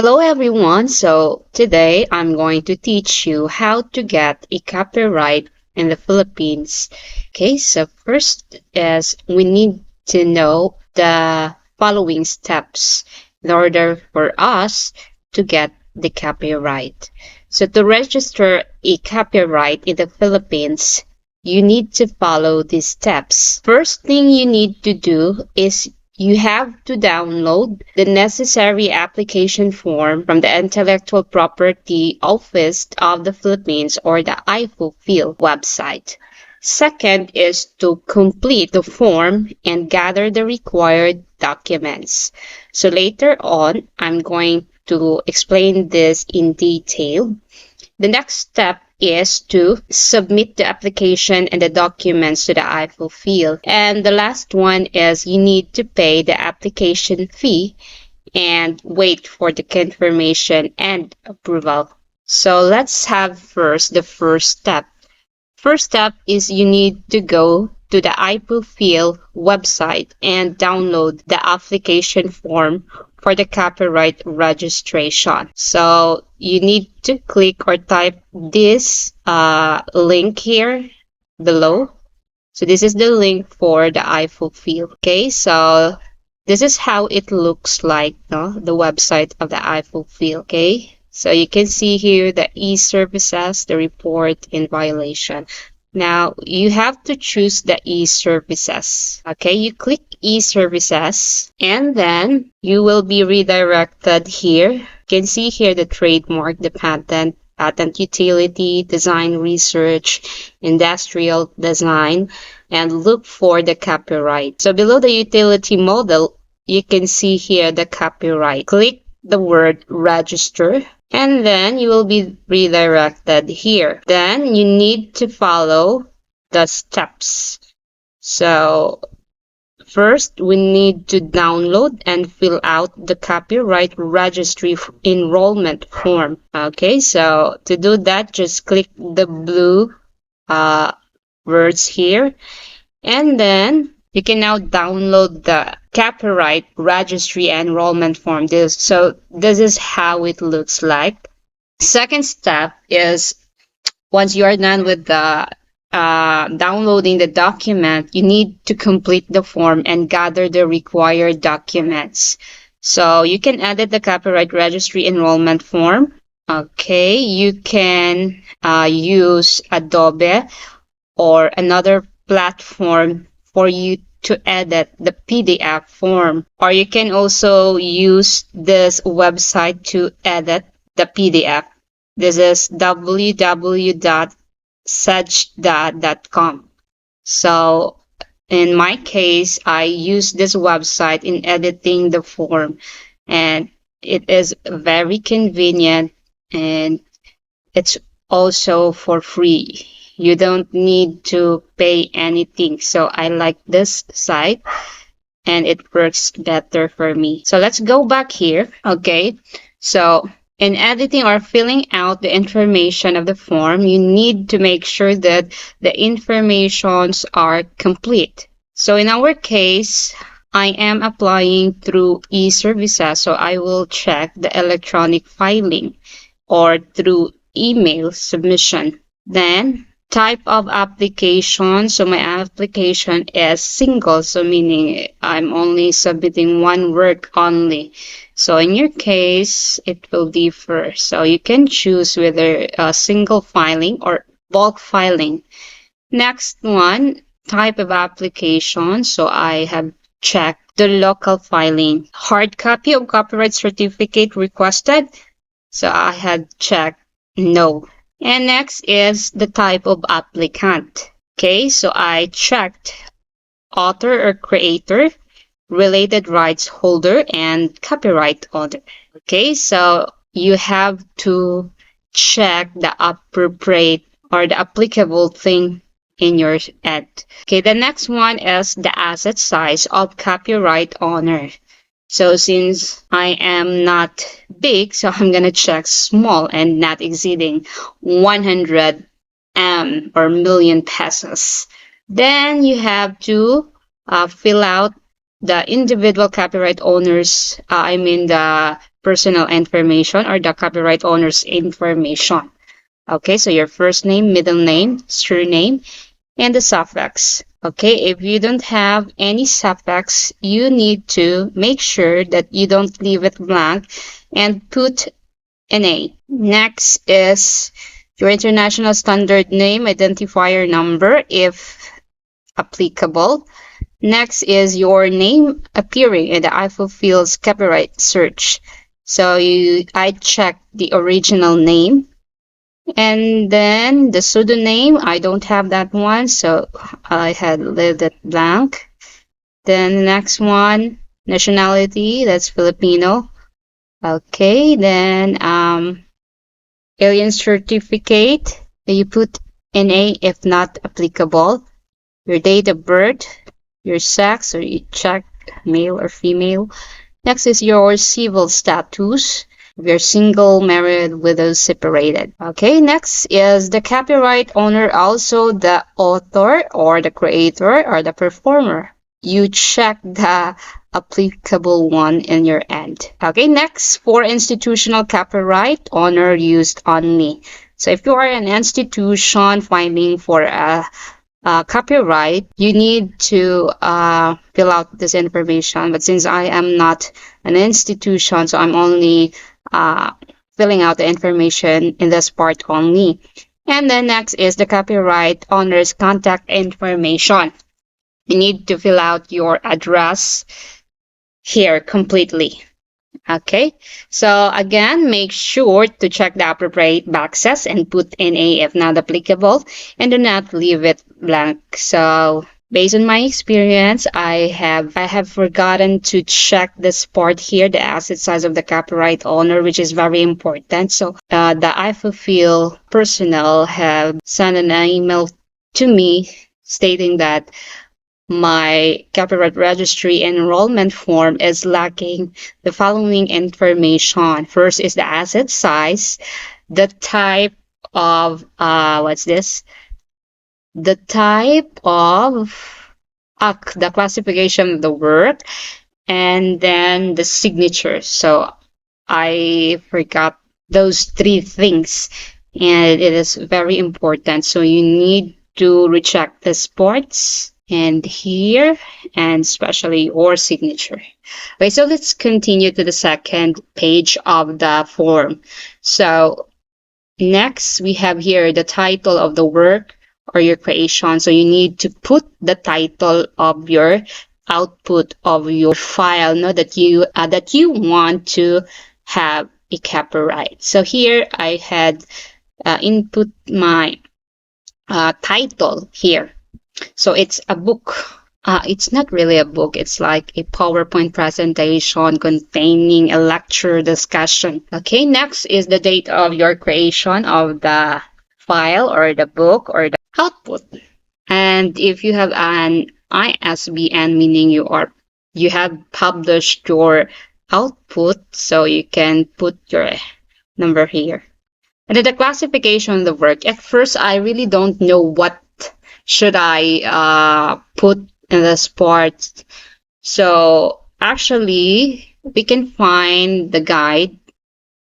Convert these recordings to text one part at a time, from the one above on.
Hello everyone. So today I'm going to teach you how to get a copyright in the Philippines. Okay, so first is we need to know the following steps in order for us to get the copyright. So to register a copyright in the Philippines, you need to follow these steps. First thing you need to do is you have to download the necessary application form from the Intellectual Property Office of the Philippines or the iFulfill website. Second is to complete the form and gather the required documents. So later on, I'm going to explain this in detail. The next step is to submit the application and the documents to the iFulfill. And the last one is you need to pay the application fee and wait for the confirmation and approval. So let's have first the first step. First step is you need to go to the iFulfill website and download the application form for the copyright registration. So you need to click or type this link here below. So this is the link for the iFulfill. Okay, so this is how it looks like, no? The website of the iFulfill. Okay, so you can see here the e-services, the report in violation. Now you have to choose the e-services. Okay, you click e-services and then you will be redirected here. You can see here the trademark, the patent utility, design research, industrial design, and look for the copyright. So below the utility model, you can see here the copyright. Click the word register and then you will be redirected here. Then you need to follow the steps. So first, we need to download and fill out the copyright registry enrollment form. Okay, so to do that, just click the blue words here. And then you can now download the copyright registry enrollment form. This is how it looks like. Second step is once you are done with the downloading the document, you need to complete the form and gather the required documents. So you can edit the copyright registry enrollment form. Okay, you can use Adobe or another platform for you to edit the PDF form, or you can also use this website to edit the PDF. This is www.sajda.com. So in my case, I use this website in editing the form, and it is very convenient and it's also for free. You don't need to pay anything. So I like this site and it works better for me. So let's go back here. Okay. So in editing or filling out the information of the form, you need to make sure that the informations are complete. So in our case, I am applying through e-services. So I will check the electronic filing or through email submission. Then type of application. So my application is single, so meaning I'm only submitting one work only. So in your case, it will differ. So you can choose whether single filing or bulk filing. Next one, type of application. So I have checked the local filing. Hard copy of copyright certificate requested. So I had checked no. And next is the type of applicant. Okay, so I checked author or creator, related rights holder, and copyright owner. Okay, so you have to check the appropriate or the applicable thing in your ad. Okay, the next one is the asset size of copyright owner. So since I am not big, so I'm going to check small and not exceeding 100 or million pesos. Then you have to fill out the individual copyright owners, the personal information or the copyright owner's information. Okay, so your first name, middle name, surname, and the suffix. Okay, if you don't have any suffix, you need to make sure that you don't leave it blank and put an A. Next is your international standard name identifier number if applicable. Next is your name appearing in the iFulfill's copyright search. So I checked the original name, and then the pseudonym, I don't have that one, so I had left it blank. Then the next one, nationality, that's Filipino. Okay, then alien certificate, you put NA if not applicable. Your date of birth, your sex, or you check male or female. Next is your civil status. If you're single, married, widow, separated. Okay, next is the copyright owner, also the author or the creator or the performer. You check the applicable one in your end. Okay, next for institutional copyright owner used only. So if you are an institution filing for a copyright, you need to fill out this information. But since I am not an institution, so I'm only filling out the information in this part only. And then next is the copyright owner's contact information. You need to fill out your address here completely. Okay, so again, make sure to check the appropriate boxes and put NA if not applicable, and do not leave it blank. So based on my experience, I have forgotten to check this part here, the asset size of the copyright owner, which is very important. So the iFulfill personnel have sent an email to me stating that my copyright registry enrollment form is lacking the following information. First is the asset size, the type of what's this? The type of the classification of the work, and then the signature. So I forgot those three things, and it is very important. So you need to recheck the sports and here, and especially your signature. Okay, so let's continue to the second page of the form. So next we have here the title of the work or your creation. So you need to put the title of your output of your file, no, that you want to have a copyright. So here I had input my title here. So it's a book. It's not really a book. It's like a PowerPoint presentation containing a lecture discussion. Okay, next is the date of your creation of the file or the book or the output. And if you have an ISBN, meaning you have published your output, so you can put your number here. And then the classification of the work. At first, I really don't know what should I put in this part. So actually, we can find the guide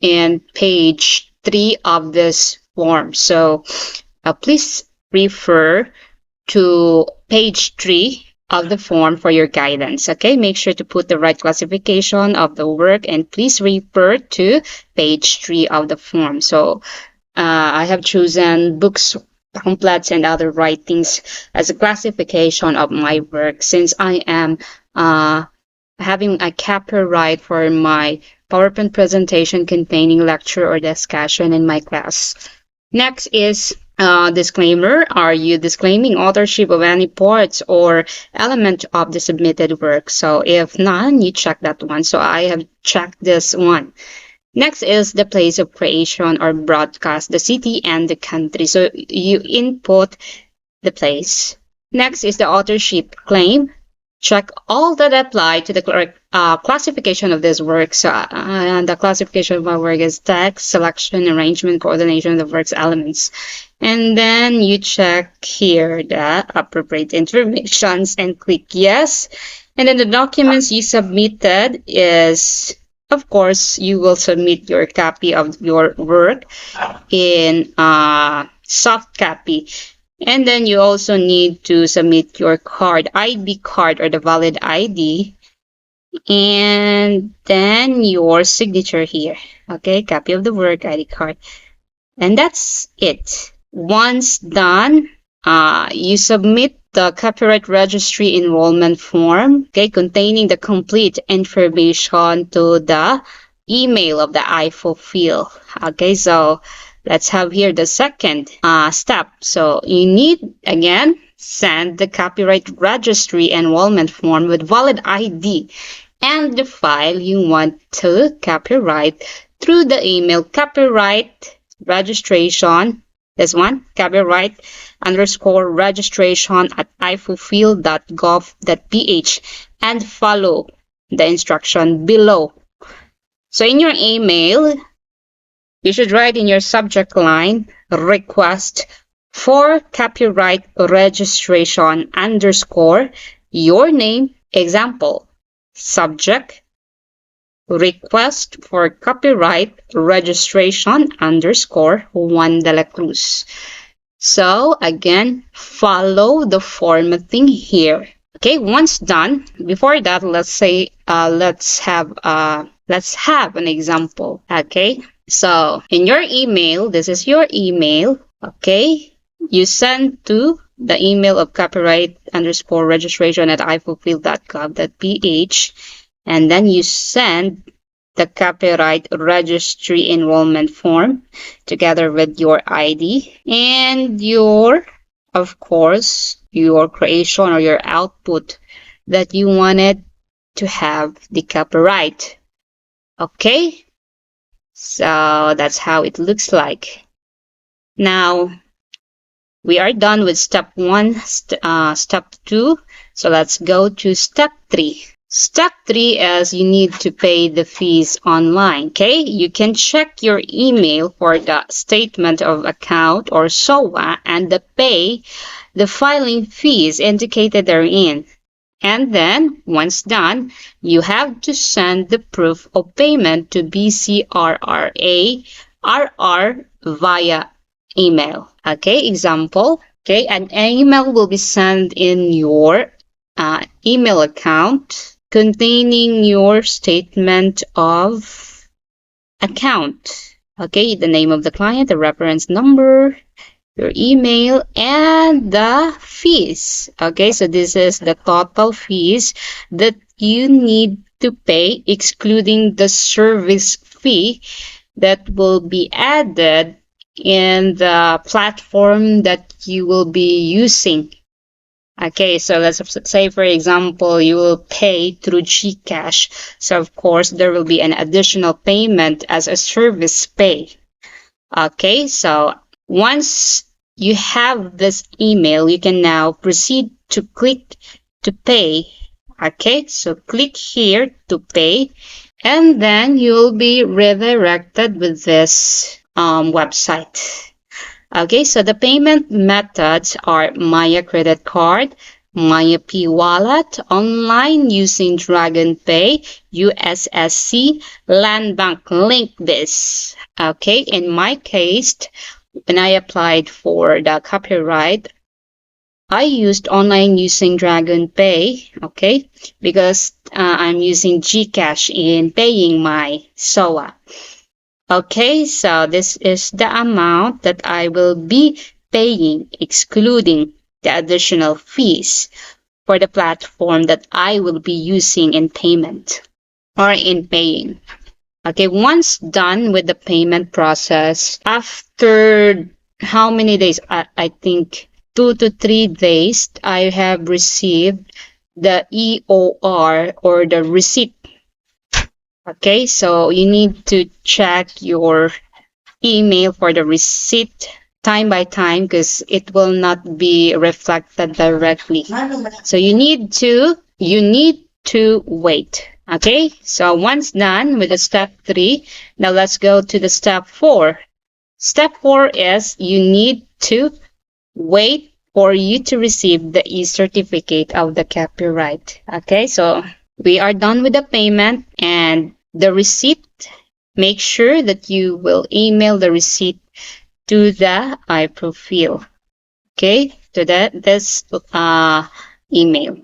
in page 3 of this form. So please refer to page 3 of the form for your guidance. Okay, make sure to put the right classification of the work, and please refer to page 3 of the form. So I have chosen books, pamphlets, and other writings as a classification of my work, since I am having a copyright for my PowerPoint presentation containing lecture or discussion in my class. Next is disclaimer. Are you disclaiming authorship of any parts or element of the submitted work? So if none, you check that one. So I have checked this one. Next is the place of creation or broadcast, the city and the country. So you input the place. Next is the authorship claim. Check all that apply to the correct classification of this work. So the classification of my work is text, selection, arrangement, coordination of the work's elements. And then you check here the appropriate informations and click yes. And then the documents you submitted is of course, you will submit your copy of your work in soft copy. And then you also need to submit your card, ID card or the valid ID, and then your signature here. Okay, copy of the work, ID card. And that's it. Once done, you submit the copyright registry enrollment form, okay, containing the complete information to the email of the iFulfill. Okay, so let's have here the second step. So you need, again, send the copyright registry enrollment form with valid ID and the file you want to copyright through the email copyright registration, this one, copyright underscore registration at ifulfill.gov.ph, and follow the instruction below. So in your email, you should write in your subject line, request for copyright registration underscore your name, example, subject, request for copyright registration underscore Juan de la Cruz. So again, follow the formatting here. Okay, once done, before that, let's have an example. Okay, so in your email, this is your email. Okay, you send to the email of copyright underscore registration at ifulfill.gov.ph, and then you send the copyright registry enrollment form together with your ID and of course, your creation or your output that you wanted to have the copyright. Okay, so that's how it looks like. Now, we are done with step 1, step 2. So let's go to step 3. Step 3 is you need to pay the fees online. Okay, you can check your email for the statement of account or SOA and pay the filing fees indicated therein. And then, once done, you have to send the proof of payment to BCRRA RR via email. Okay, example. Okay, an email will be sent in your email account containing your statement of account. Okay, the name of the client, the reference number, your email, and the fees. Okay, so this is the total fees that you need to pay, excluding the service fee that will be added in the platform that you will be using. Okay, so let's say, for example, you will pay through GCash. So, of course, there will be an additional payment as a service pay. Okay, so once you have this email, you can now proceed to click to pay. Okay, so click here to pay, and then you'll be redirected with this website. Okay, so the payment methods are Maya Credit Card, Maya P Wallet, online using Dragon Pay, USSC, Land Bank LinkBiz. Okay, in my case, when I applied for the copyright, I used online using Dragon Pay, okay, because I'm using GCash in paying my SOA. Okay, so this is the amount that I will be paying, excluding the additional fees for the platform that I will be using in payment or in paying. Okay, once done with the payment process, after how many days? I think 2 to 3 days, I have received the EOR or the receipt. Okay, so you need to check your email for the receipt time by time because it will not be reflected directly. So you need to wait. Okay, so once done with the step 3, now let's go to the step 4. Step 4 is you need to wait for you to receive the e-certificate of the copyright. Okay, so we are done with the payment, and The receipt, make sure that you will email the receipt to the iProfile. Okay, to this email.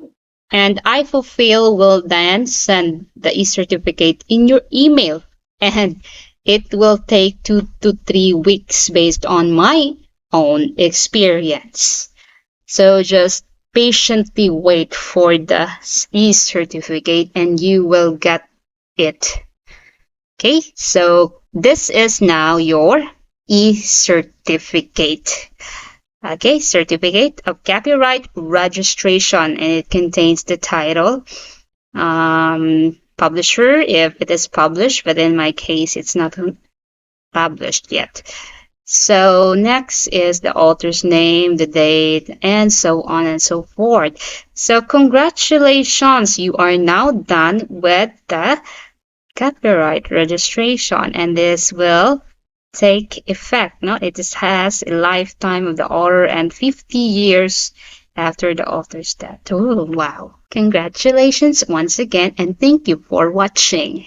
And iFulfill will then send the e-certificate in your email. And it will take 2 to 3 weeks based on my own experience. So just patiently wait for the e-certificate and you will get it. Okay, so this is now your e-certificate. Okay, certificate of copyright registration, and it contains the title, publisher if it is published, but in my case, it's not published yet. So next is the author's name, the date, and so on and so forth. So congratulations, you are now done with the copyright registration, and this will take effect. No, it has a lifetime of the author and 50 years after the author's death. Oh, wow. Congratulations once again, and thank you for watching.